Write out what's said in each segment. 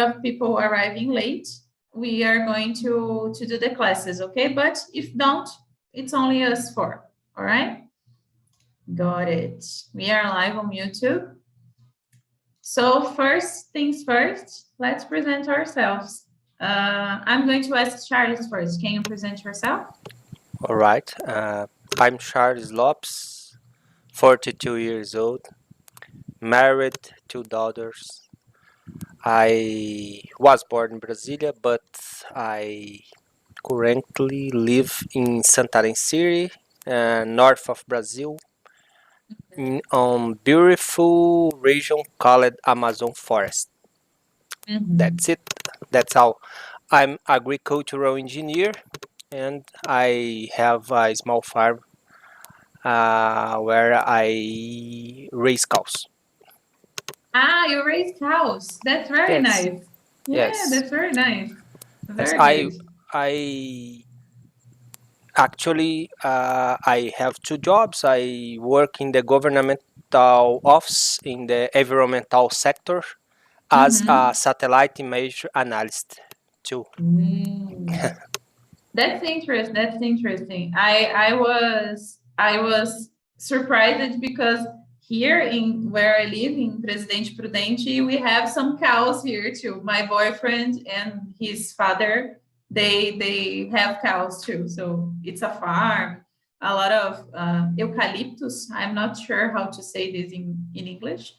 of people arriving late, we are going to do the classes, okay? But if don't, it's only us four, all right? Got it. We are live on YouTube. So first things first, let's present ourselves. I'm going to ask Charles first. Can you present yourself? All right. I'm Charles Lopes, 42 years old, married, 2 daughters. I was born in Brasilia, but I currently live in Santarém City, north of Brazil, in a beautiful region called Amazon Forest. That's it. That's all. I'm agricultural engineer, and I have a small farm where I raise cows. Ah, you raise cows. That's very Yes. nice. Yeah, Yes. that's very nice. Very Yes, good. I actually I have 2 jobs. I work in the governmental office in the environmental sector as a satellite image analyst too. That's interesting. That's interesting. I was surprised because here in where I live in Presidente Prudente, we have some cows here too. My boyfriend and his father, they have cows too. So it's a farm. A lot of eucalyptus. I'm not sure how to say this in English.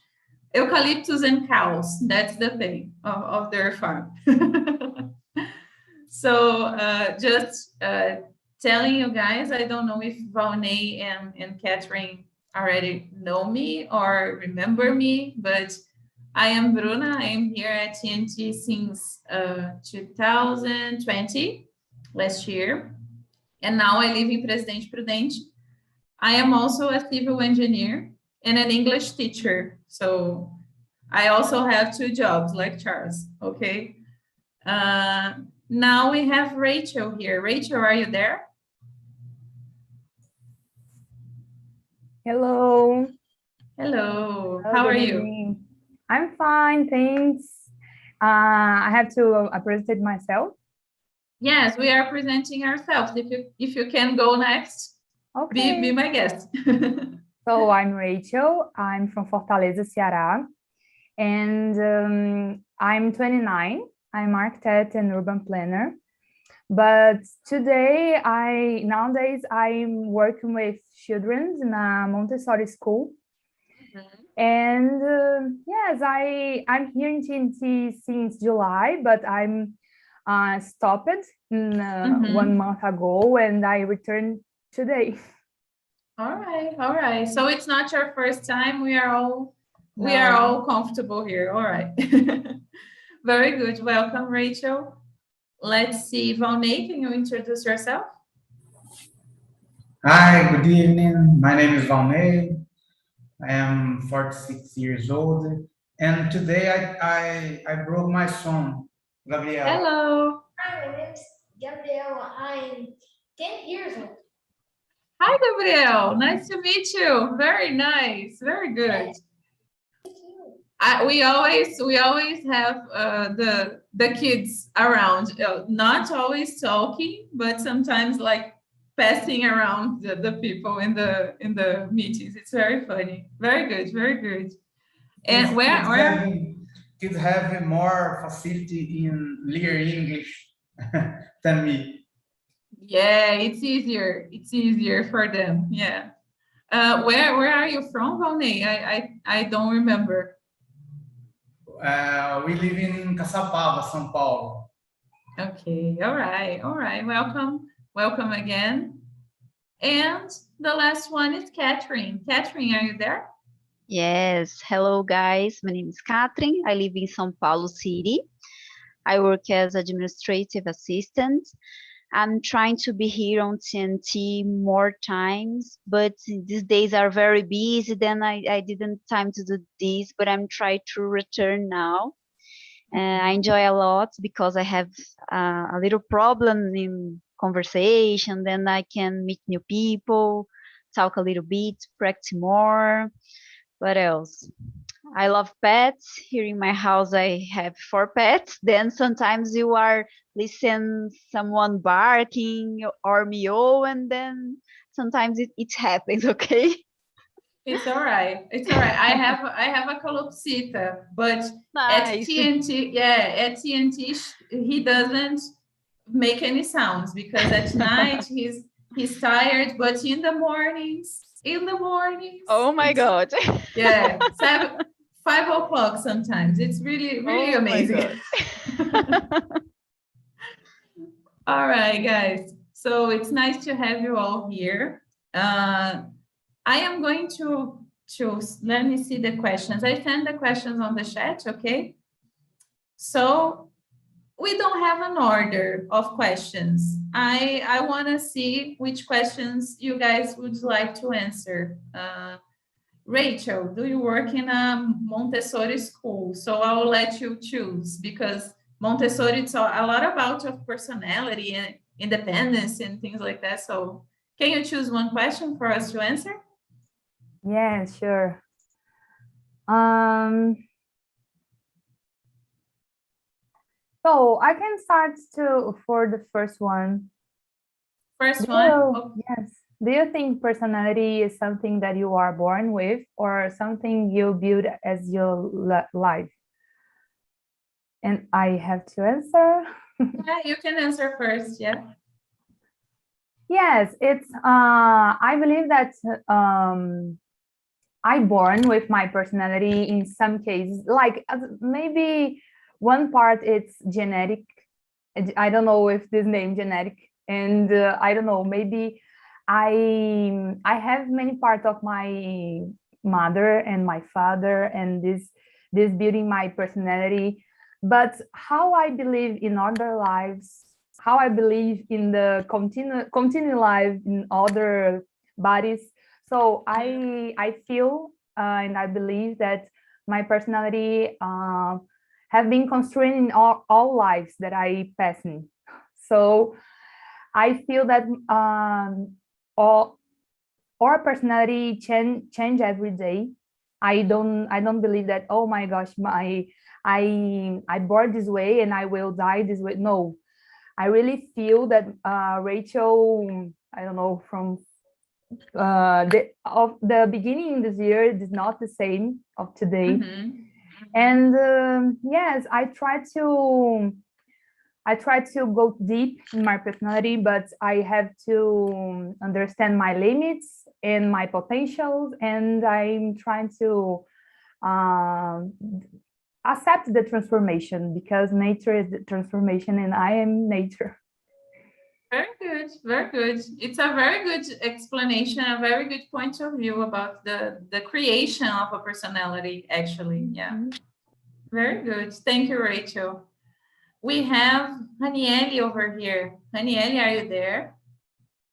Eucalyptus and cows. That's the thing of their farm. So just telling you guys, I don't know if Valnei and Catherine already know me or remember me, but I am Bruna. I am here at TNT since 2020, last year. And now I live in Presidente Prudente. I am also a civil engineer and an English teacher. So I also have 2 jobs like Charles, okay? Now we have Rachel here. Rachel, are you there? Hello. Hello. How are you? Evening. I'm fine, thanks. I have to present myself. Yes, we are presenting ourselves. If you can go next, Okay. Be my guest. So I'm Rachel. I'm from Fortaleza, Ceará, and I'm 29. I'm architect and urban planner. But nowadays I'm working with children in a Montessori school. And yes, I'm here in TNT since July, but I'm stopped 1 month ago, and I returned today. All right. So it's not your first time. We are all comfortable here. All right. Very good. Welcome, Rachel. Let's see, Valnei, can you introduce yourself? Hi, good evening. My name is Valnei. I am 46 years old, and today I broke my son, Gabriel. Hello. Hi, my name is Gabriel. I'm 10 years old. Hi, Gabriel. Nice to meet you. Very nice. Very good. We always have the kids around, not always talking, but sometimes like passing around the people in the meetings. It's very funny. Very good. Very good. And Kids have more facility in learning English than me. Yeah, it's easier. It's easier for them. Yeah. Where are you from, Valnei? I don't remember. We live in Caçapava, São Paulo. Okay. All right. Welcome again. And the last one is Catherine. Catherine, are you there? Yes. Hello, guys. My name is Catherine. I live in São Paulo City. I work as administrative assistant. I'm trying to be here on TNT more times, but these days are very busy. Then I didn't time to do this, but I'm trying to return now. I enjoy a lot because I have a little problem in conversation. Then I can meet new people, talk a little bit, practice more. What else? I love pets. Here in my house, I have 4 pets. Then sometimes you are listen someone barking or meow, and then sometimes it happens. Okay. It's all right. It's all right. I have a calopsita, but at Nice. TNT, yeah, at TNT, he doesn't make any sounds because at night he's tired, but in the mornings, Oh my it's, God. yeah, 5 o'clock sometimes. It's really, really Oh my amazing. God. All right, guys. So it's nice to have you all here. I am going to let me see the questions. I sent the questions on the chat, okay? So we don't have an order of questions. I want to see which questions you guys would like to answer. Rachel, do you work in a Montessori school? So I'll let you choose because Montessori, it's a lot about of personality and independence and things like that. So can you choose one question for us to answer? Yeah, sure. So I can start for the first one. First one. Oh. Yes. Do you think personality is something that you are born with or something you build as your life? And I have to answer. Yeah, you can answer first. Yeah. Yes, it's I believe that I born with my personality in some cases, like maybe one part it's genetic. I don't know if this name genetic, and I don't know, maybe I have many parts of my mother and my father, and this building my personality. But how I believe in other lives, how I believe in the continue life in other bodies. So I feel and I believe that my personality have been construed in all lives that I pass in. So I feel that all our personality change every day. I don't believe that, oh my gosh, I born this way and I will die this way. No, I really feel that Rachel, I don't know, from the beginning this year is not the same of today. And yes, I try to go deep in my personality, but I have to understand my limits and my potentials, and I'm trying to accept the transformation because nature is the transformation and I am nature. Very good, very good. It's a very good explanation, a very good point of view about the creation of a personality, actually. Yeah, very good. Thank you, Rachel. We have Haniele over here. Haniele, are you there?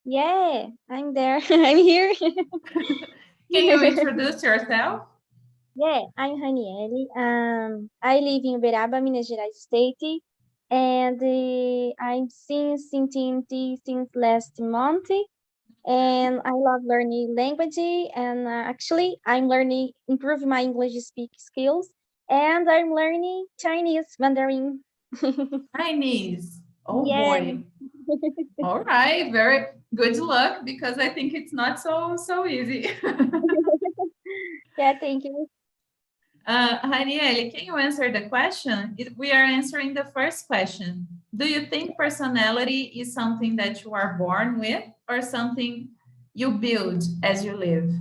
Yeah, I'm there. I'm here. Can you introduce yourself? Yeah, I'm Haniele. I live in Uberaba, Minas Gerais state, and I'm since last month. And I love learning language, and actually, I'm learning improve my English speak skills, and I'm learning Chinese Mandarin. Chinese. Oh Yeah. boy. All right, very good luck because I think it's not so easy. Yeah, thank you. Haniele, can you answer the question? We are answering the first question. Do you think personality is something that you are born with or something you build as you live?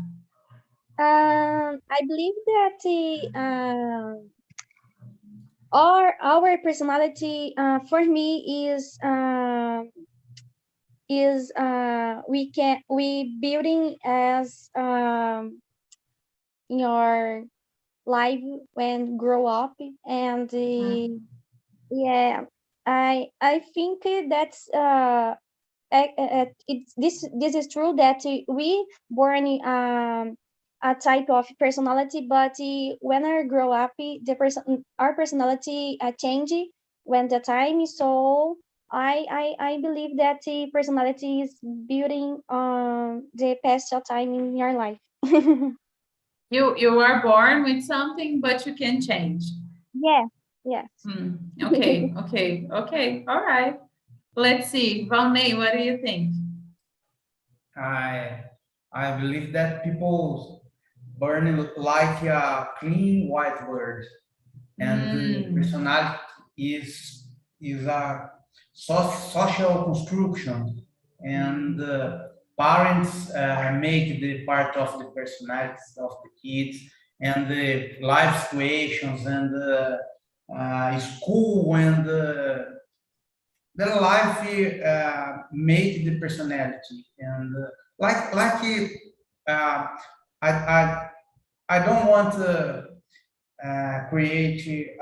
I believe that our personality for me is we building as your life when grow up, and yeah, I think that's it's this is true that we born a type of personality, but when I grow up, our personality change when the time. So I believe that the personality is building the past time in your life. You are born with something, but you can change. Yeah, yes. Okay, okay. All right. Let's see. Valnei, what do you think? I believe that people burn like a clean white bird, and the personality is a social construction, and parents make the part of the personalities of the kids, and the life situations, and school, and the life make the personality, and uh, I I don't want to create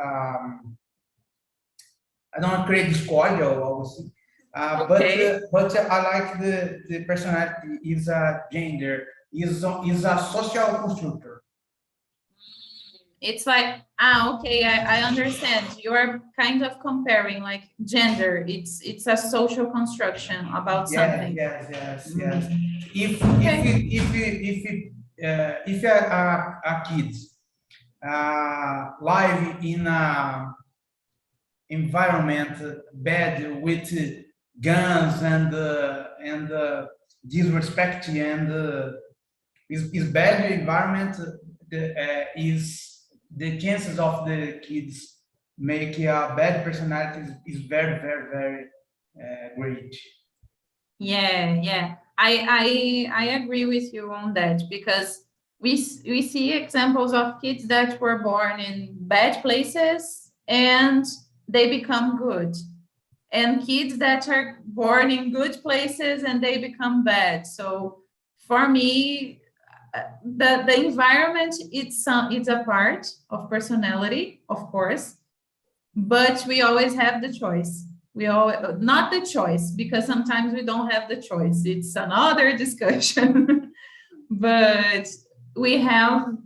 I don't want to create discord or obviously, Okay. but I like the personality is a gender, is a social constructor. It's like, okay, I understand. You are kind of comparing like gender. It's a social construction about something. Yes. If a kid live in a environment bad with guns and disrespect, and is bad environment, is the chances of the kids make a bad personality is very great. Yeah. I agree with you on that, because we see examples of kids that were born in bad places and they become good, and kids that are born in good places and they become bad. So for me, the environment, it's a part of personality, of course, but we always have the choice. We all not the choice, because sometimes we don't have the choice. It's another discussion. But we have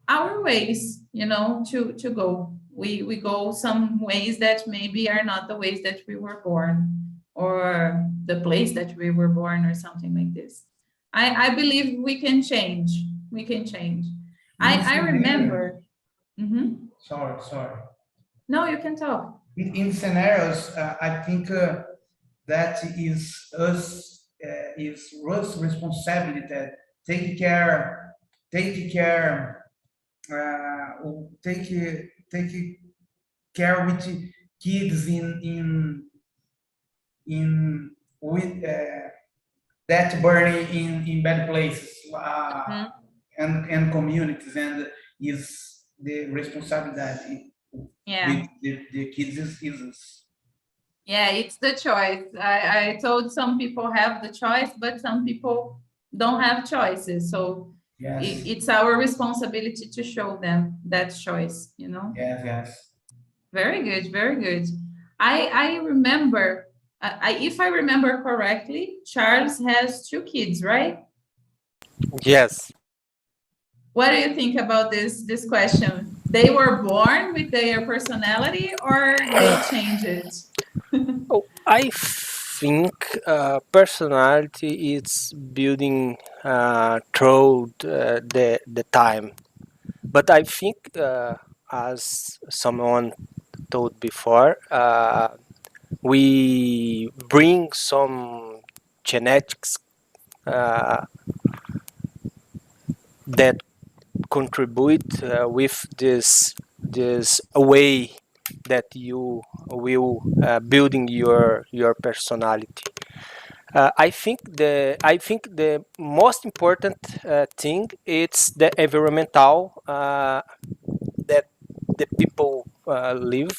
our ways, to go. We go some ways that maybe are not the ways that we were born, or the place that we were born, or something like this. I believe we can change. We can change. I remember. Sorry. No, you can talk. In scenarios, I think that is us responsibility that take care take care with kids in with that burning in bad places, and communities, and is the responsibility with the kids is us. Yeah, it's the choice. I told some people have the choice, but some people don't have choices. So Yes. it's our responsibility to show them that choice, Yes. Very good, very good. I remember, if I remember correctly, Charles has 2 kids, right? Yes. What do you think about this question? They were born with their personality, or they changed it? I think personality is building through the time, but I think as someone told before, we bring some genetics that contribute with this way that you will building your personality. I think the most important thing is the environmental that the people live,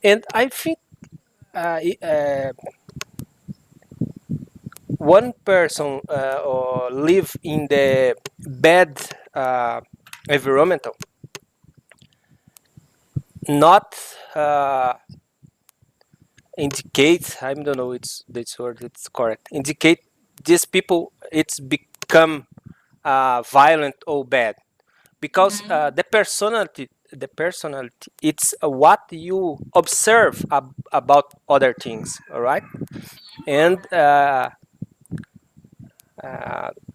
and I think one person or live in the bad environmental not indicate, I don't know it's this word it's correct, indicate these people it's become violent or bad, because the personality it's what you observe about other things, all right, and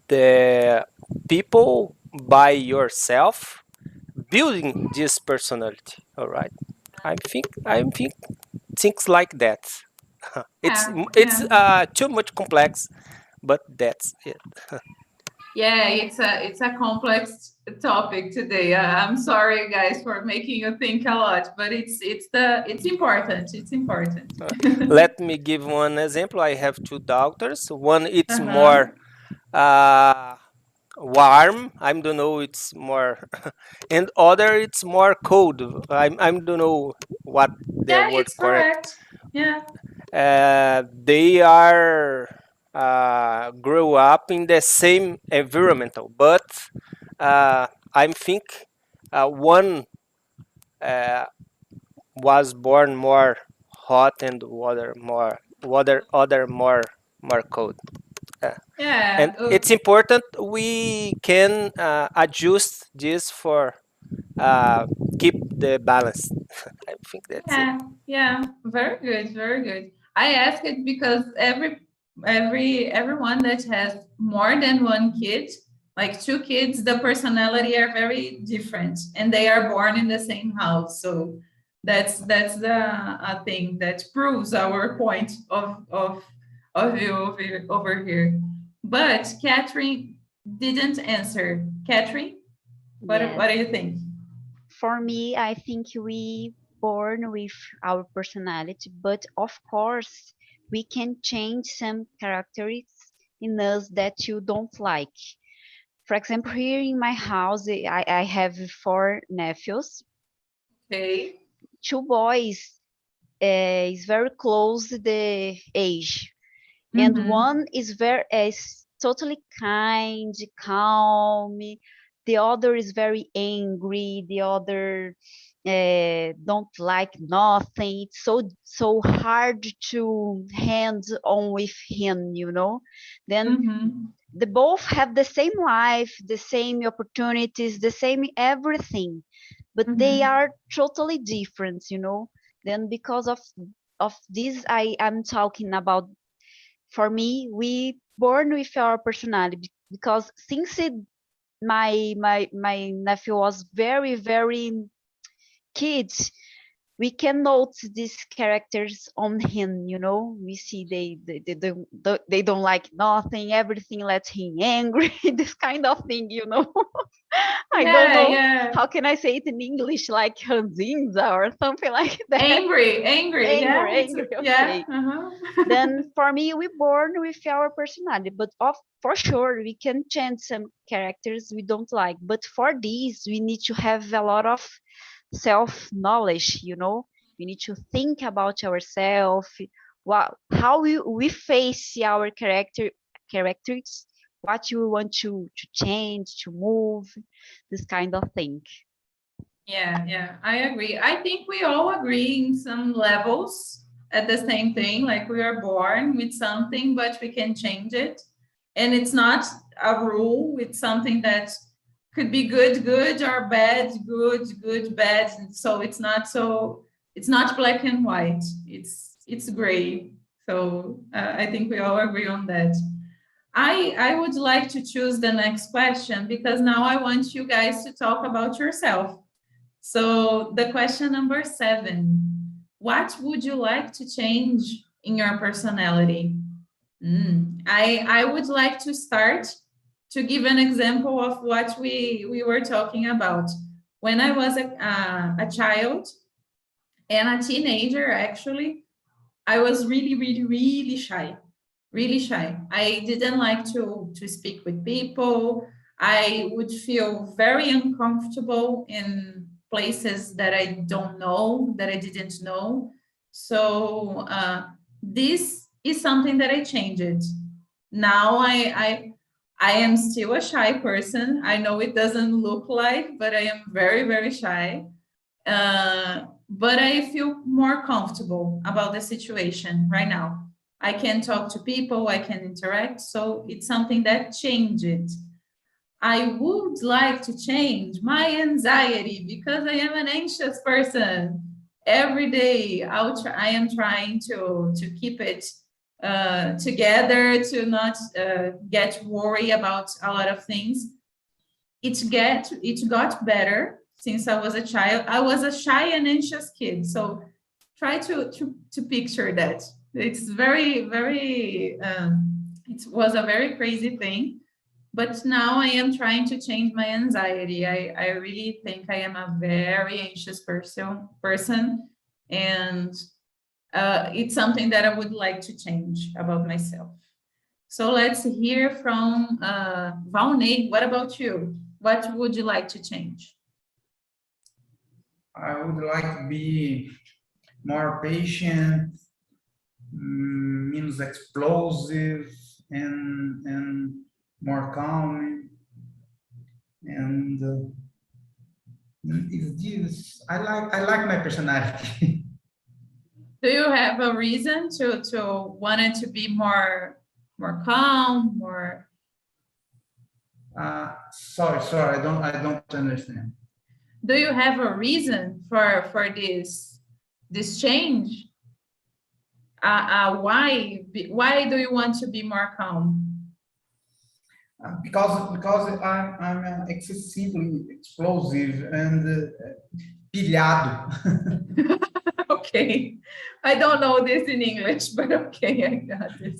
the people by yourself building this personality. All right, I think things like that. It's too much complex, but that's it. Yeah, it's a complex topic today. I'm sorry, guys, for making you think a lot, but it's important. It's important. Let me give one example. I have two daughters. One it's Uh-huh. more warm. I don't know. It's more, and other it's more cold. I don't know what the Yeah, word it's correct. correct. Yeah. They are grow up in the same environmental, but I think one was born more hot and other more cold. Yeah. And it's important we can adjust this for keep the balance. I think that's it. Yeah, very good, very good. I ask it because everyone that has more than one kid, like two kids, the personality are very different, and they are born in the same house. So that's the a thing that proves our point of view over here. But Catherine didn't answer. Catherine, what Yes. do you think? For me, I think we born with our personality, but of course, we can change some characteristics in us that you don't like. For example, here in my house, I have four nephews. Okay. Two boys is very close to the age, and Mhm. one is totally kind, calm. The other is very angry. The other don't like nothing. It's so hard to hands on with him, you know. Then Mhm. they both have the same life, the same opportunities, the same everything, but they Mhm. are totally different, you know. Then because of this, I am talking about. For me, we born with our personality because since my nephew was very kid, we can note these characters on him, you know. We see they don't like nothing, everything lets him angry, this kind of thing, you know. I don't Yeah, know yeah. how can I say it in English, like ranzinza or something like that. Angry. Yeah, Angry, yeah. okay. Uh-huh. Then for me, we born with our personality, but for sure we can change some characters we don't like. But for this, we need to have a lot of self knowledge, you know. We need to think about ourselves, how we face our characters, what you want to change, to move, this kind of thing. Yeah, I agree. I think we all agree in some levels at the same thing. Like we are born with something, but we can change it. And it's not a rule, it's something that could be good or bad, good, bad. So it's not black and white. It's gray. So I think we all agree on that. I would like to choose the next question because now I want you guys to talk about yourself. So the question number 7, what would you like to change in your personality? I would like to start to give an example of what we were talking about. When I was a child and a teenager, actually, I was really shy, really shy. I didn't like to speak with people. I would feel very uncomfortable in places that I don't know, that I didn't know. So this is something that I changed. Now I am still a shy person. I know it doesn't look like, but I am very shy. But I feel more comfortable about the situation right now. I can talk to people, I can interact, so it's something that changed. I would like to change my anxiety because I am an anxious person. Every day I am trying to keep it together, to not get worried about a lot of things. It got better since I was a child. I was a shy and anxious kid, so try to picture that. It's very, very, it was a very crazy thing, but now I am trying to change my anxiety. I really think I am a very anxious person, and it's something that I would like to change about myself. So let's hear from Valnei. What about you? What would you like to change? I would like to be more patient, menos explosive, and more calm. And is this? I like my personality. Do you have a reason to want it to be more calm, more? Sorry, I don't understand. Do you have a reason for this change? Why do you want to be more calm? Because I'm excessively explosive and pilhado. Okay, I don't know this in English, but okay, I got this.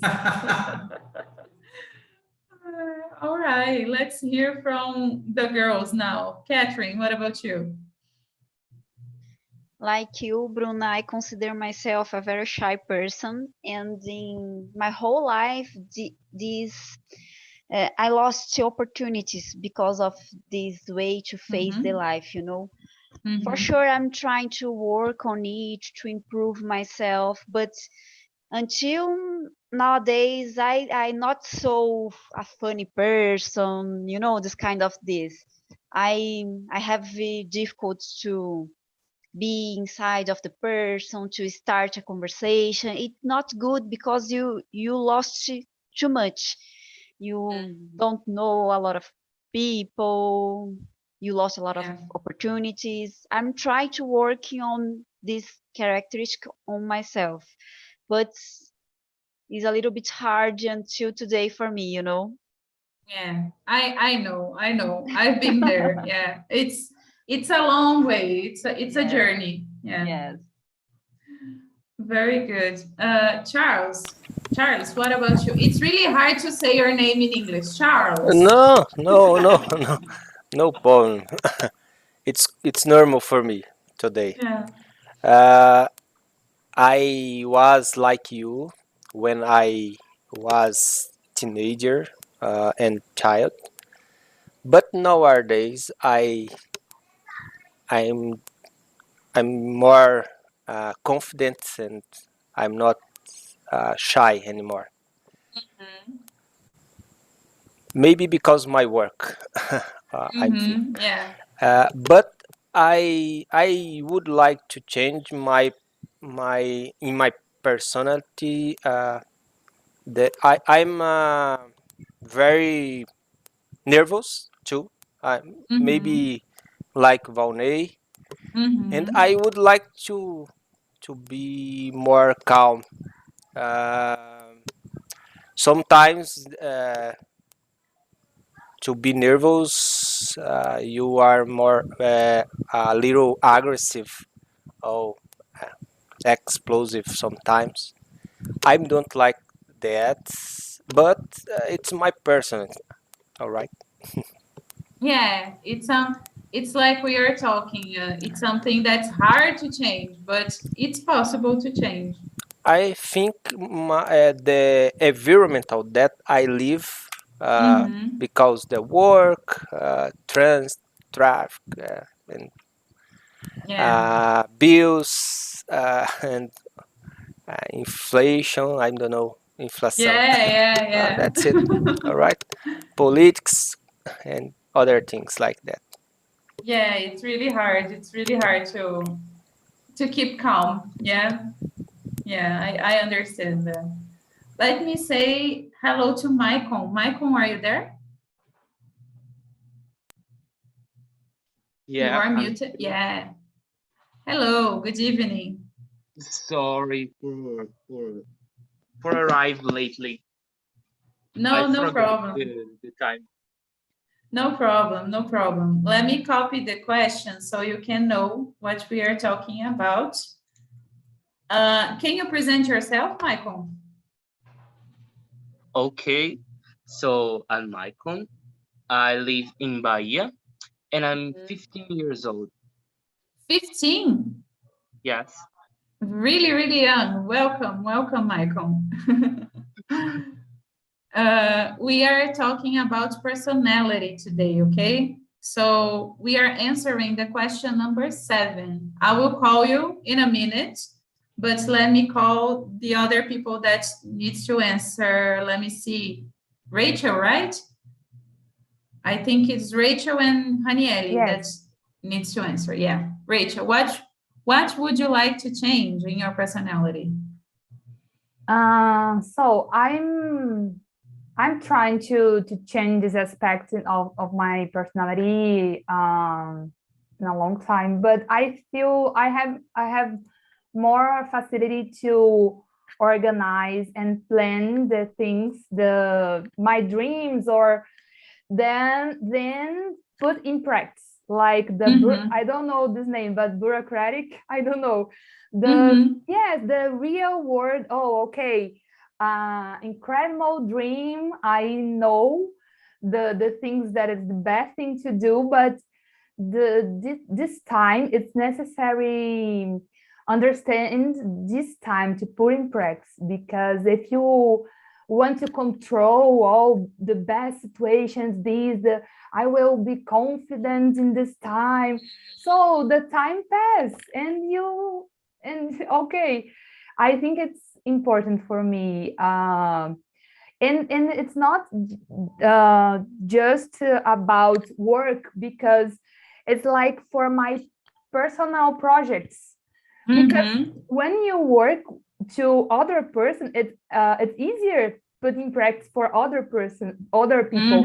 All right, let's hear from the girls now. Catherine, what about you? Like you, Bruna, I consider myself a very shy person, and in my whole life, I lost opportunities because of this way to face the life, you know. For sure, I'm trying to work on it to improve myself, but until nowadays, I'm not so a funny person, you know, this kind of this. I have difficult to be inside of the person, to start a conversation. It's not good because you lost too much. You don't know a lot of people. You lost a lot of opportunities. I'm trying to work on this characteristic on myself, but it's a little bit hard until today for me, you know. Yeah, I know. I've been there. Yeah, it's a long way. It's a journey. Yeah. Yes. Very good. Charles, what about you? It's really hard to say your name in English. Charles. No problem. It's normal for me today. Yeah. I was like you when I was teenager and child, but nowadays I'm more confident and I'm not shy anymore. Maybe because my work, I think. Yeah. But I would like to change my personality. That I'm very nervous too. Maybe like Valnei, and I would like to be more calm. Sometimes to be nervous, you are more a little aggressive or explosive sometimes. I don't like that, but it's my personal. All right. Yeah, it's like we are talking. It's something that's hard to change, but it's possible to change. I think the environmental that I live, because the work, traffic, and bills, and inflation. I don't know, inflation. Yeah. That's it. All right. Politics and other things like that. Yeah, it's really hard. It's really hard to keep calm. Yeah. I understand that. Let me say hello to Maicon. Maicon, are you there? Yeah, you are muted. Yeah. Hello. Good evening. Sorry for for arrive lately. No, no forgot problem. the time. No problem, no problem. Let me copy the question so you can know what we are talking about. Can you present yourself, Michael? Okay, so I'm Michael. I live in Bahia, and I'm 15 years old. 15? Yes. Really, really young. Welcome, welcome, Michael. We are talking about personality today, okay? So we are answering the question number 7. I will call you in a minute, but let me call the other people that needs to answer. Let me see. Rachel, right? I think it's Rachel and Hanieli that needs to answer. Yeah, Rachel, what would you like to change in your personality? So I'm trying to change this aspect of my personality in a long time, but I feel I have more facility to organize and plan the things, my dreams, or then put in practice. Like I don't know this name, but bureaucratic, I don't know. The real word. Oh, okay. Incredible dream. I know the things that is the best thing to do, but this time it's necessary understand this time to put in practice, because if you want to control all the best situations, I will be confident in this time, so the time pass and okay, I think it's important for me, and it's not just about work, because it's like for my personal projects, because when you work to other person, it's easier put in practice for other people,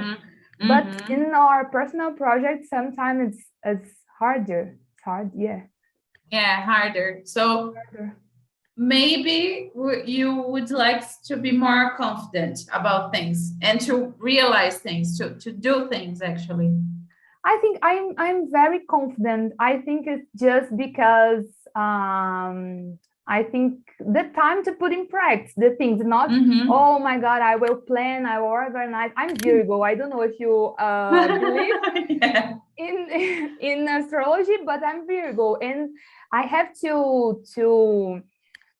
but in our personal projects sometimes it's harder. It's hard, harder. So maybe you would like to be more confident about things and to realize things, to do things. Actually, I think I'm very confident. I think it's just because I think the time to put in practice the things, not oh my God, I will plan, I will organize. I'm Virgo. I don't know if you believe in astrology, but I'm Virgo, and I have to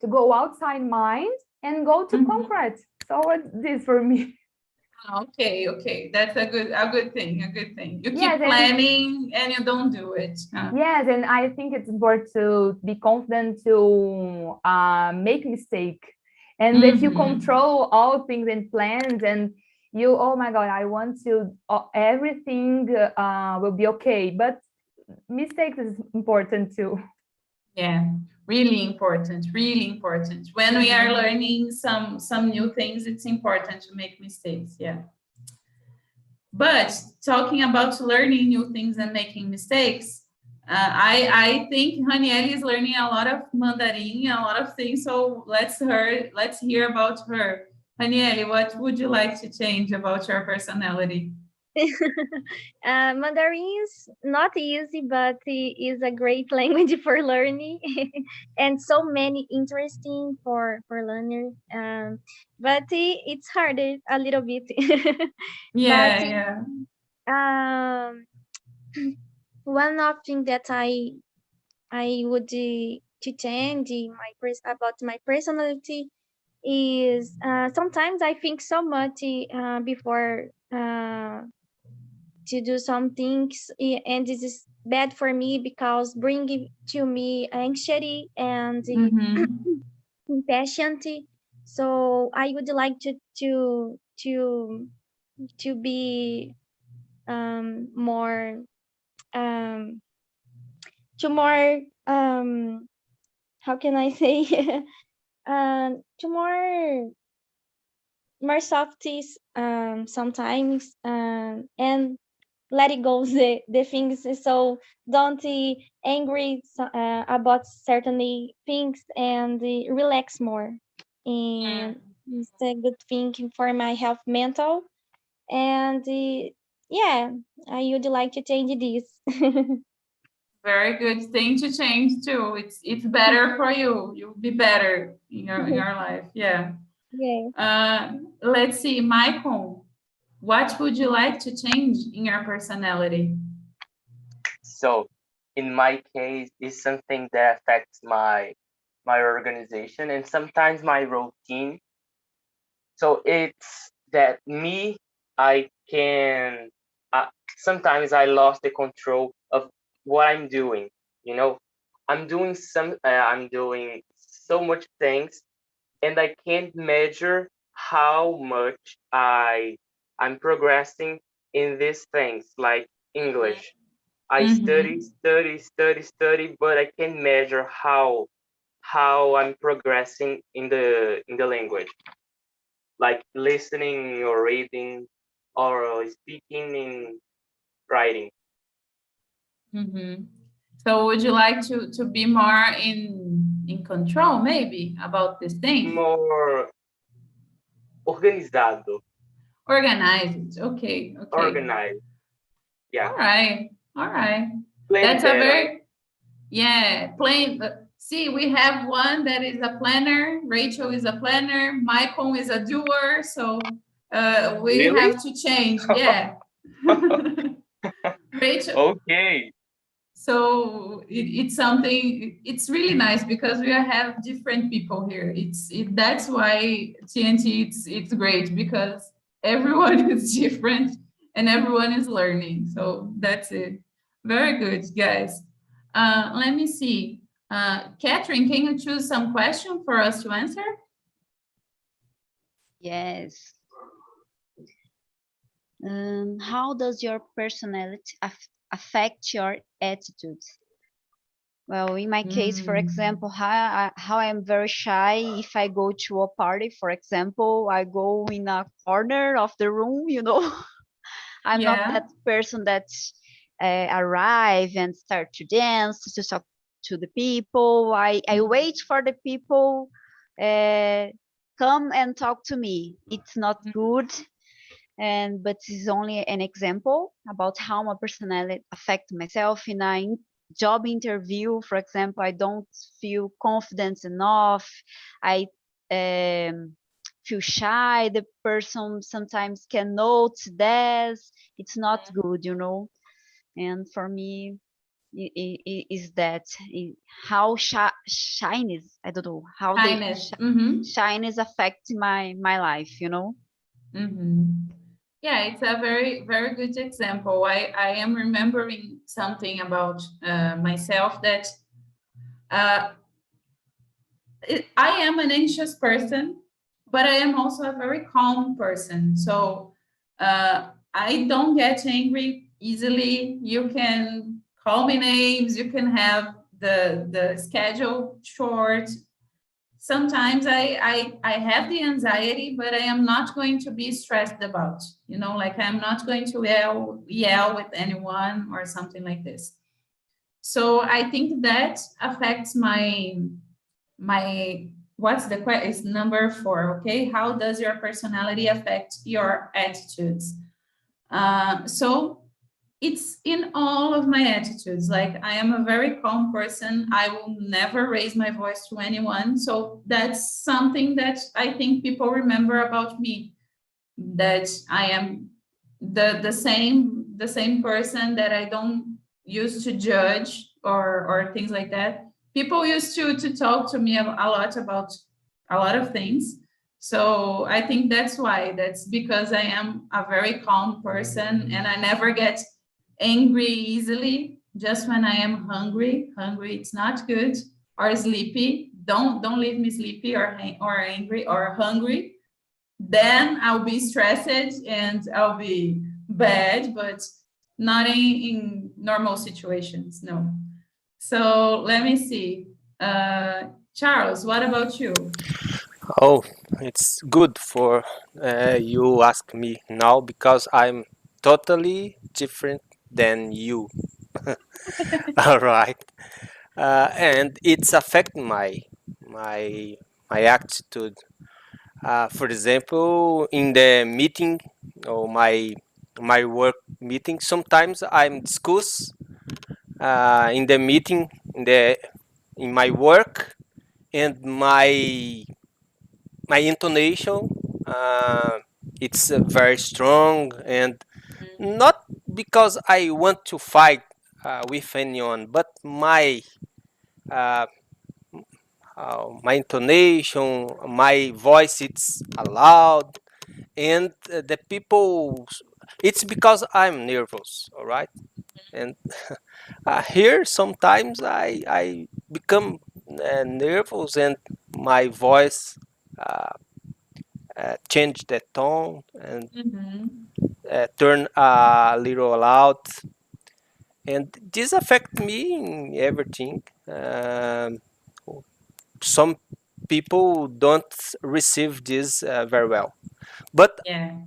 go outside mind and go to concrete. So it's this for me. Okay, that's a good thing. You keep planning and you don't do it. Yes, and I think it's important to be confident to make mistake, and if you control all things and plans, and you, oh my God, I want to everything will be okay, but mistakes is important too. Yeah, really important. When we are learning some new things, it's important to make mistakes. Yeah. But talking about learning new things and making mistakes, I think Hanieli is learning a lot of Mandarin, a lot of things. So let's hear about her. Hanieli, what would you like to change about your personality? Mandarin is not easy, but it is a great language for learning, and so many interesting for learners. But it's harder a little bit. One of thing that I would to change about my personality is sometimes I think so much before to do some things, and this is bad for me because bringing to me anxiety and impatient. So I would like to be more how can I say to more softies sometimes, and let it go the things, so don't angry about certain things, and relax more, and It's a good thing for my health mental. And yeah, I would like to change this. Very good thing to change too. It's better for you. You'll be better in your life. Yeah. Yeah. Let's see, Michael. What would you like to change in your personality? So in my case, it's something that affects my organization and sometimes my routine. So it's that me, I can sometimes I lost the control of what I'm doing. You know, I'm doing so much things, and I can't measure how much I'm progressing in these things like English. I study, but I can't measure how I'm progressing in the language, like listening or reading or speaking and writing. Mm-hmm. So would you like to be more in control, maybe, about this thing? More organizado. Organized. Okay. Organized. Yeah. All right. Plan That's better. a very, yeah, plain. See, we have one that is a planner. Rachel is a planner. Michael is a doer. So we Really? have to change. Yeah. Rachel. Okay. So it's something. It's really nice because we have different people here. That's why TNT. It's great because everyone is different and everyone is learning. So that's it. Very good, guys. Let me see. Catherine, can you choose some question for us to answer? Yes. How does your personality affect your attitudes? Well, in my case, for example, how I'm very shy. If I go to a party, for example, I go in a corner of the room, you know. I'm not that person that arrive and start to dance, to talk to the people. I wait for the people come and talk to me. It's not good, but it's only an example about how my personality affect myself in a job interview. For example, I don't feel confident enough. I feel shy. The person sometimes can note that it's not good, you know. And for me, is that how shyness, I don't know how shyness affect my life, you know. Yeah, it's a very, very good example. I am remembering something about myself that I am an anxious person, but I am also a very calm person. So I don't get angry easily. You can call me names. You can have the schedule short. Sometimes I have the anxiety, but I am not going to be stressed about, you know, like I'm not going to yell with anyone or something like this. So I think that affects my what's the question? Is number 4, okay? How does your personality affect your attitudes? So it's in all of my attitudes. Like I am a very calm person. I will never raise my voice to anyone. So that's something that I think people remember about me, that I am the same person, that I don't used to judge or things like that. People used to talk to me a lot about a lot of things. So I think that's why. That's because I am a very calm person and I never get angry easily. Just when I am hungry, it's not good, or sleepy. Don't leave me sleepy or angry or hungry. Then I'll be stressed and I'll be bad, but not in normal situations. No. So let me see. Charles, what about you? Oh, it's good for you ask me now because I'm totally different than you. All right, and it's affect my attitude. For example, in the meeting or my work meeting, sometimes I'm discuss in the meeting in my work, and my intonation it's very strong, and not because I want to fight with anyone, but uh, my intonation, my voice, it's loud, and the people, it's because I'm nervous, all right? And here sometimes I become nervous, and my voice change the tone and turn a little loud, and this affect me in everything. Some people don't receive this very well, but Yeah.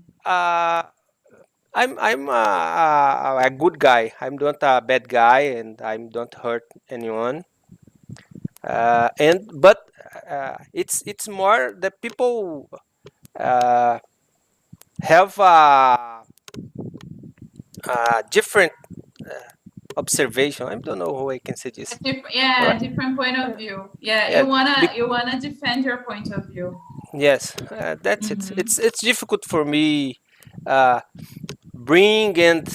I'm a good guy. I'm not a bad guy, and I don't hurt anyone. And but it's more that people have a different observation. I don't know how I can say this. All right. Different point of view. Yeah, Yeah, you wanna defend your point of view. yes, that's it. It's difficult for me bring and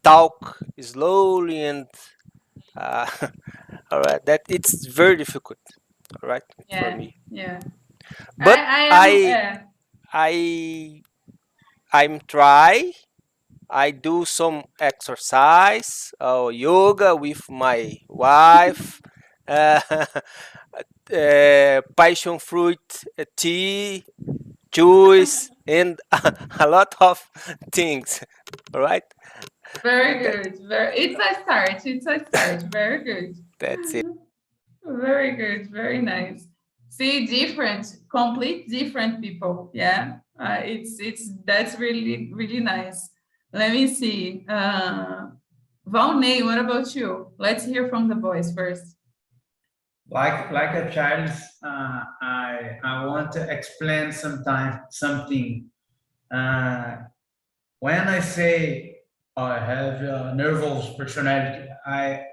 talk slowly, and all right, that it's very difficult, all right, for me. Yeah. But I I I'm try. I do some exercise, yoga with my wife, uh, passion fruit tea, juice, and a lot of things. All right. very good. It's a start. It's a start. Very good. That's it. Very good. Very nice. See, complete different people. Yeah. It's that's really nice. Let me see. Valnei, what about you? Let's hear from the boys first. Like a child, I want to explain something. When I say I have a nervous personality, I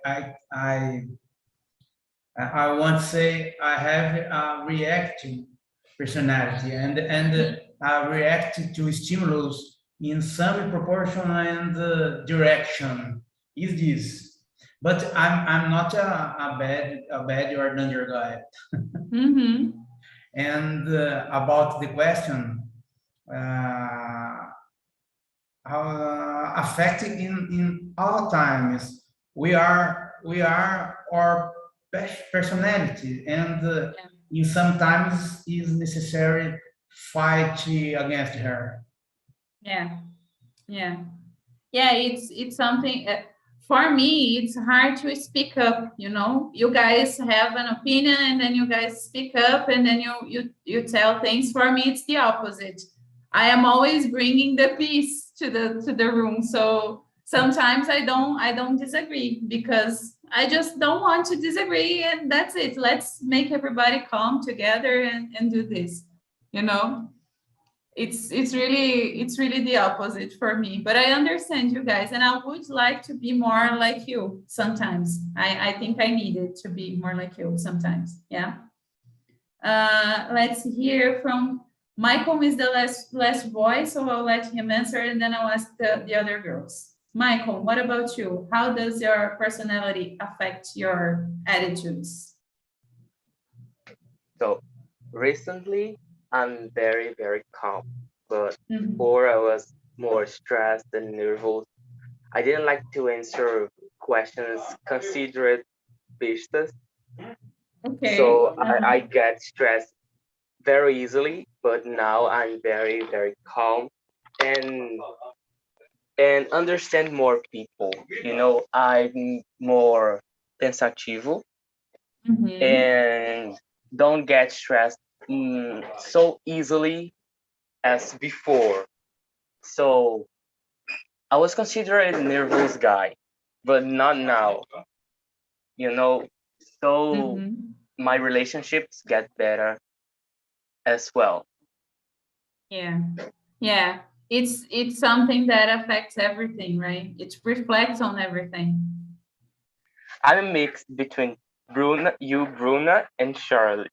want to say I have a reactive personality, and I react to stimulus in some proportion and direction. Is this? But I'm not a bad or danger guy. And about the question, affected in all times, we are our best personality, and in sometimes is necessary fight against her. Yeah. It's something for me, it's hard to speak up, you guys have an opinion, and then you guys speak up, and then you tell things. For me, it's the opposite. I am always bringing the peace to the room, so sometimes I don't disagree, because I just don't want to disagree, and that's it. Let's make everybody calm together and do this, It's really the opposite for me, but I understand you guys, and I would like to be more like you sometimes. I think I needed to be more like you sometimes. Yeah. Let's hear from Michael. Is the last voice, so I'll let him answer, and then I'll ask the other girls. Michael, what about you? How does your personality affect your attitudes? So recently, I'm very, very calm. But before, I was more stressed and nervous. I didn't like to answer questions considered bestas. Okay. So I get stressed very easily. But now I'm very, very calm and understand more people. I'm more pensativo and don't get stressed so easily as before. So I was considered a nervous guy, but not now. So my relationships get better as well. Yeah. Yeah. It's something that affects everything, right? It reflects on everything. I'm mixed between Bruna, and Charlie.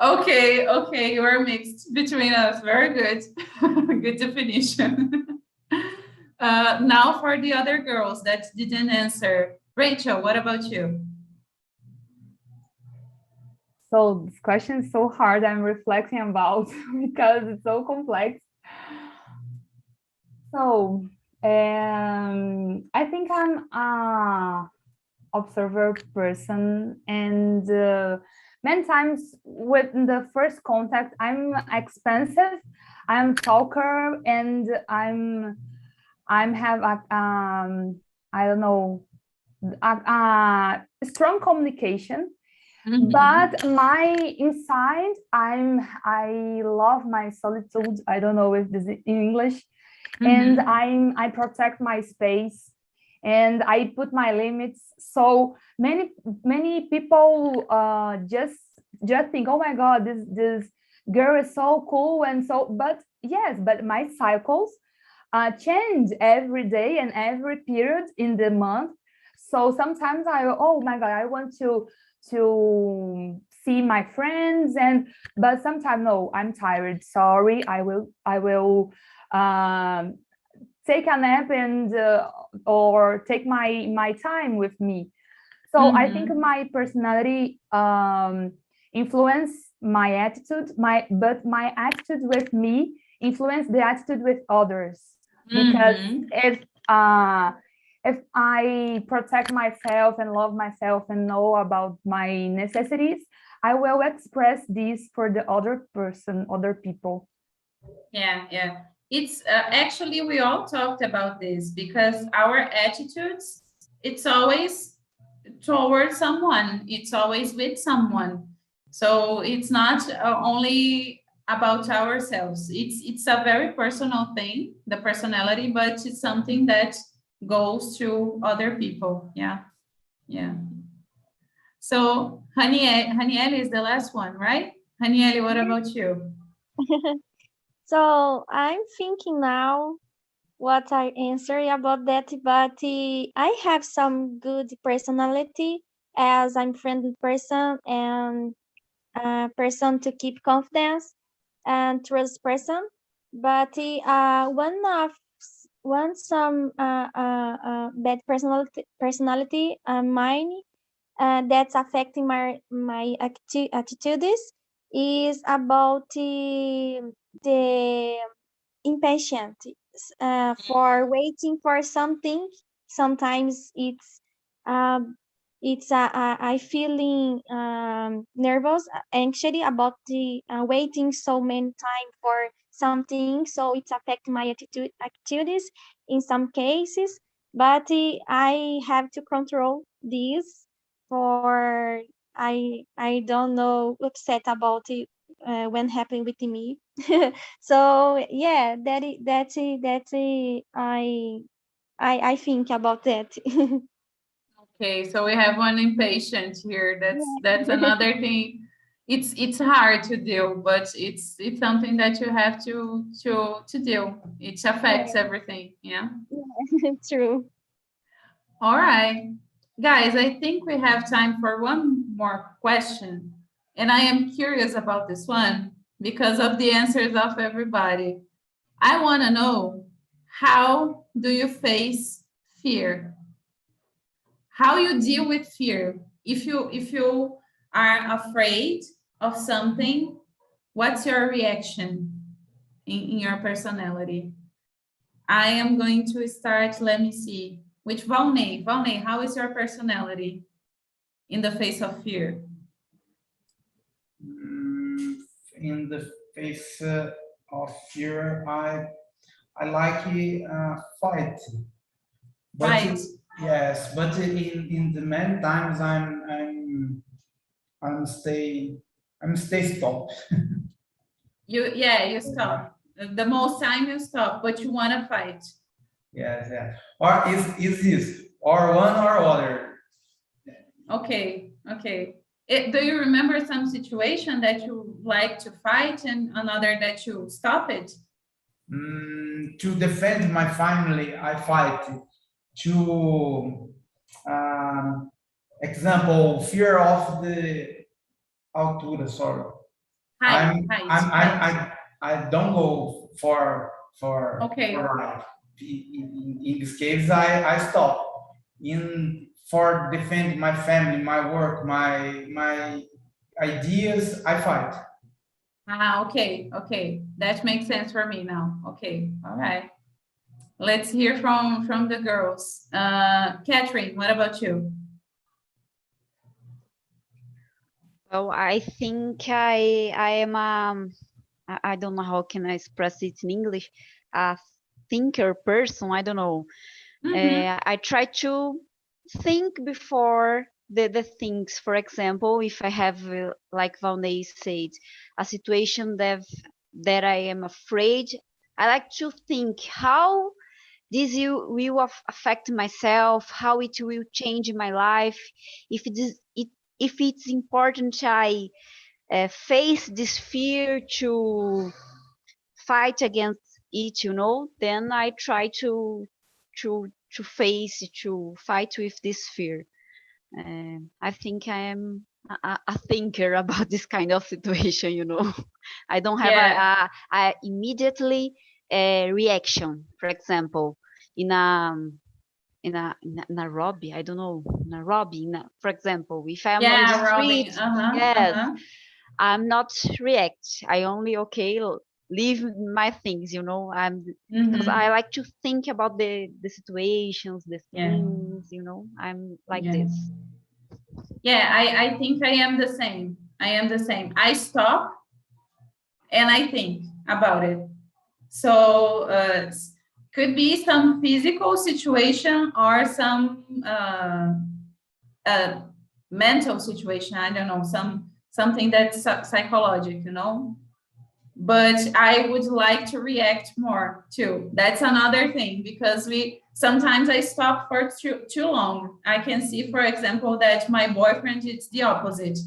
Okay, okay, you are mixed between us. Very good. Good definition. Now for the other girls that didn't answer. Rachel, what about you? So this question is so hard. I'm reflecting about because it's so complex. So I think I'm a observer person, and many times with the first contact, I'm expensive, I'm talker, and I'm have a I don't know, a strong communication. Mhm. But my inside, I love my solitude. I don't know if this is in English. And Mhm. I protect my space, and I put my limits. So many people just think, oh my God, this girl is so cool and so. But yes, but my cycles change every day and every period in the month. So sometimes oh my God, I want to see my friends, but sometimes no, I'm tired. Sorry, I will take a nap and or take my time with me. So I think my personality influence my attitude, but my attitude with me influence the attitude with others. Because if I protect myself and love myself and know about my necessities, I will express this for the other person, other people. Yeah, yeah. It's actually, we all talked about this because our attitudes, it's always towards someone, it's always with someone. So it's not only about ourselves. It's a very personal thing, the personality, but it's something that goes to other people. Yeah, yeah. So Haniele is the last one, right? Haniele, what about you? So I'm thinking now what I answer about that, but I have some good personality as I'm friendly person and a person to keep confidence and trust person. But one some bad personality mine that's affecting my attitudes is about the impatient for waiting for something. Sometimes it's I feeling nervous, anxious about the waiting so many time for something. So it's affect my activities in some cases. But I have to control this for I don't know upset about it when happening with me. So yeah, I think about that. Okay, so we have one impatient here. That's another thing. It's hard to do, but it's something that you have to do. It affects everything. Yeah. Yeah, true. All right, guys. I think we have time for one more question, and I am curious about this one because of the answers of everybody. I want to know, how do you face fear? How you deal with fear? If you are afraid of something, what's your reaction in your personality? I am going to start, let me see, with Valnei. Valnei, how is your personality in the face of fear? In the face of fear, I like fight. But Fight. yes, but in the many times I'm stay stop. You stop. The most time you stop, but you want to fight. Yes, yeah. Or is this or one or other? Okay, okay. Do you remember some situation that you like to fight and another that you stop it? To defend my family, I fight. To example, fear of the altura. Sorry, Height. I don't go for Okay. life. In this case, I stop. For defend my family, my work, my ideas, I fight. Okay. That makes sense for me now. Okay, all right. Let's hear from the girls. Catherine, what about you? Well, I think I am I don't know how can I express it in English, a thinker person. I don't know. I try to think before the things. For example, if I have, like Valnei said, a situation that I am afraid, I like to think how this will affect myself, how it will change my life. If it's important, I face this fear to fight against it, then I try to face, to fight with this fear. I think I am a thinker about this kind of situation. I don't have a immediately reaction. For example, in a Nairobi, I don't know, Nairobi, for example, if I'm on the street, I'm not react. I only leave my things, because I like to think about the situations, the things, I'm like this. Yeah, I think I am the same. I stop and I think about it. So could be some physical situation or some mental situation. I don't know, something that's psychological, but I would like to react more too. That's another thing, because sometimes I stop for too long. I can see, for example, that my boyfriend, it's the opposite.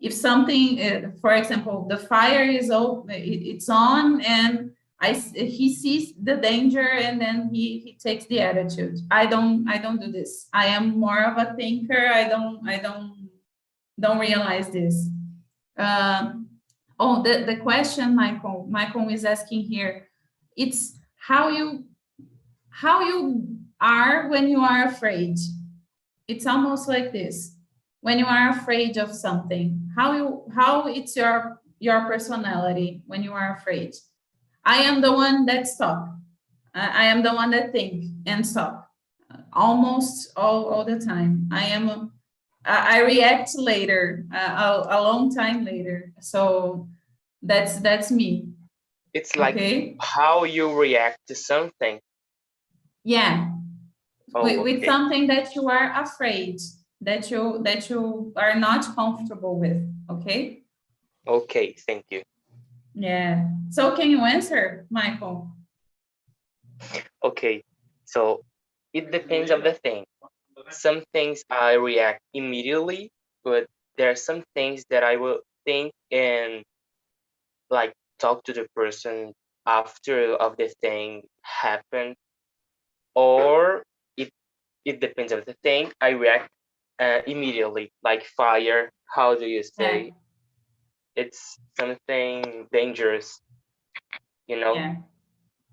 If something, for example, the fire is it's on, and he sees the danger, and then he takes the attitude. I don't do this. I am more of a thinker. I don't realize this. The question Michael is asking here, it's how you are when you are afraid. It's almost like this. When you are afraid of something, how it's your personality when you are afraid. I am the one that stop. I am the one that think and stop. Almost all the time. I react later, a long time later. So that's me. It's like how you react to something. Yeah. With something that you are afraid, that you are not comfortable with. Okay. Okay, thank you. Yeah. So can you answer, Michael? Okay, so it depends on the thing. Some things I react immediately, but there are some things that I will think and like talk to the person after of the thing happened, or it depends on the thing. I react immediately, like fire. How do you say? It's something dangerous, Yeah.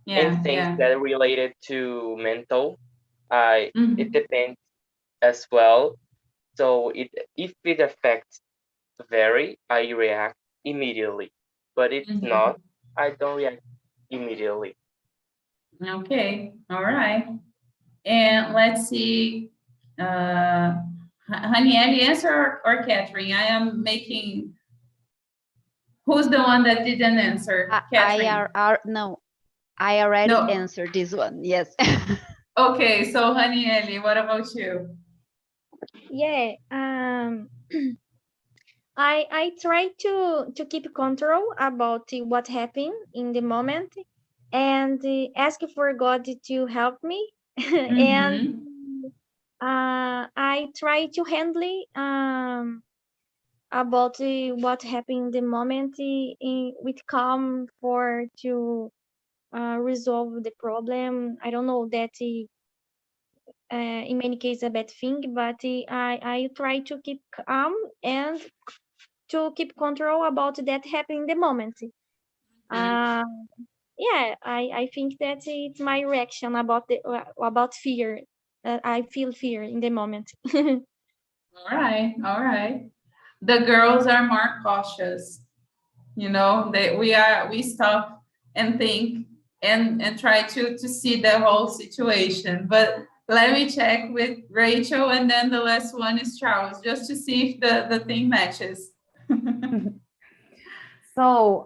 And things that are related to mental, it depends as well. So if it affects I react immediately. But it's not, I don't react immediately. Okay, all right. And let's see, Haniel, answer or Catherine? I am making. Who's the one that didn't answer? Catherine. I already answered this one. Yes. Okay, so Haniel, what about you? Yeah. I try to keep control about what happened in the moment, and ask for God to help me. And I try to handle about what happened in the moment with calm for to resolve the problem. I don't know that in many cases a bad thing, but I try to keep calm and to keep control about that happening in the moment. Uh, yeah, I think that it's my reaction about fear. I feel fear in the moment. All right, all right. The girls are more cautious. You know, we stop and think and try to see the whole situation. But let me check with Rachel, and then the last one is Charles, just to see if the thing matches. So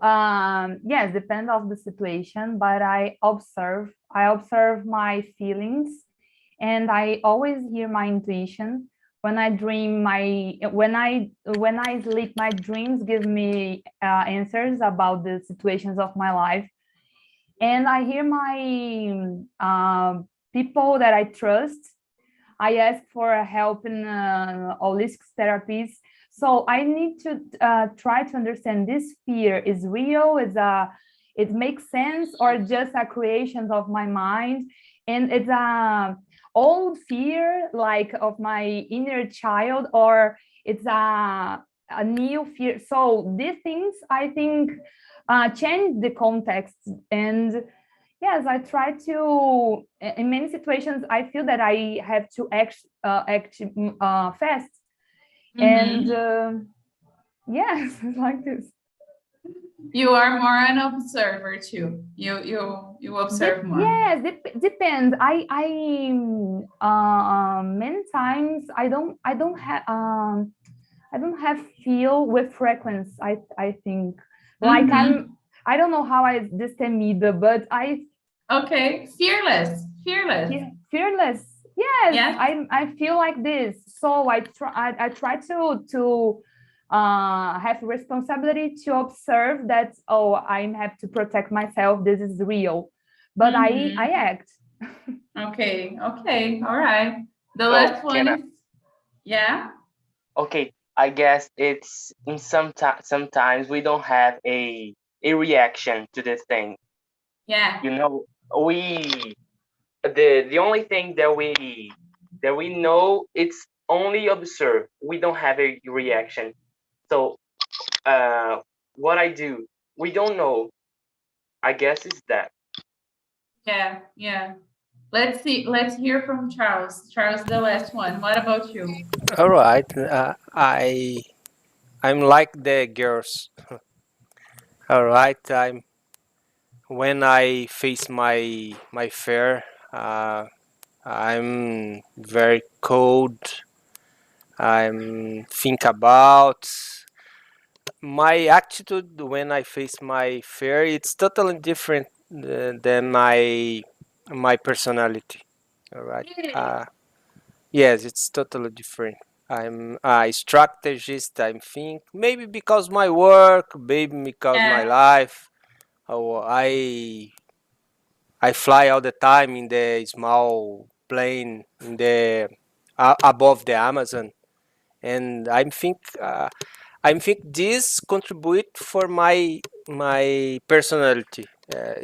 yes, depends of the situation, but I observe my feelings, and I always hear my intuition. When I dream, when I sleep, my dreams give me answers about the situations of my life, and I hear my people that I trust. I ask for help in holistic therapies. So I need to try to understand this fear is real, it makes sense, or just a creation of my mind. And it's a old fear, like of my inner child, or it's a new fear. So these things, I think, change the context. And yes, I try to, in many situations, I feel that I have to act fast. And yes, like this. You are more an observer too. You observe more. Yes, depends. Many times I don't have feel with frequency. I think like I don't know how I destemido, but okay, fearless. Fearless. Yes, yeah. I feel like this. So I try to have responsibility to observe that, oh, I have to protect myself. This is real. But I act. Okay, all right. The last one is, yeah. Okay, I guess it's in sometimes we don't have a reaction to this thing. Yeah. You know, the only thing that we know, it's only observe. We don't have a reaction. So what I do, we don't know. I guess it's that. Yeah. Let's see. Let's hear from Charles. Charles, the last one. What about you? All right. I'm like the girls. All right. When I face my fear, I'm very cold. I'm think about my attitude when I face my fear. It's totally different than my personality. All right. Yes, it's totally different. I'm a strategist. I think maybe because my work, maybe because my life. Oh, I fly all the time in the small plane in the above the Amazon, and I think this contribute for my personality.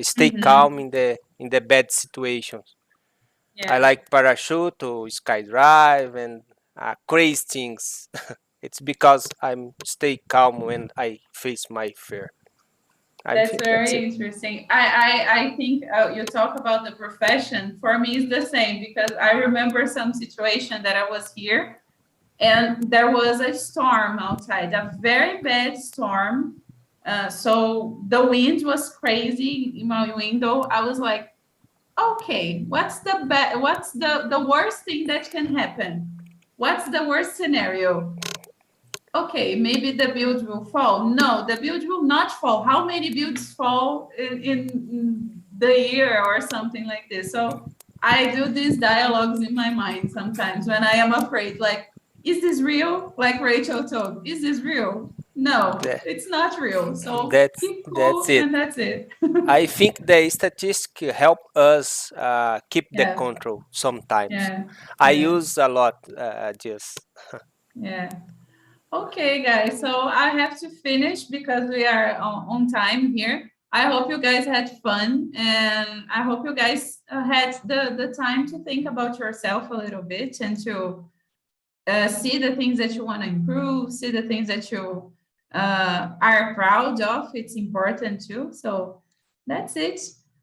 Stay calm in the bad situations. I like parachute or skydive and crazy things. It's because I'm stay calm when I face my fear. That's very interesting. I think you talk about the profession. For me, it's the same, because I remember some situation that I was here and there was a storm outside, a very bad storm. So the wind was crazy in my window. I was like, okay, what's the worst thing that can happen? What's the worst scenario? Okay, maybe the build will fall. No, the build will not fall. How many builds fall in the year or something like this? So I do these dialogues in my mind sometimes when I am afraid, like, is this real? Like Rachel told, is this real? No, it's not real. So keep cool, that's it. And that's it. I think the statistics help us keep the control sometimes. I use a lot just. Yeah. Okay, guys, so I have to finish because we are on time here. I hope you guys had fun, and I hope you guys had the time to think about yourself a little bit and to see the things that you want to improve, see the things that you are proud of. It's important too. So that's it.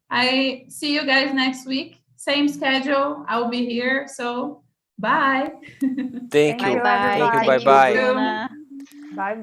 I see you guys next week. Same schedule. I'll be here. So bye. Thank you. Bye-bye. Thank you. Thank Bye-bye. Bruna. Bye bye.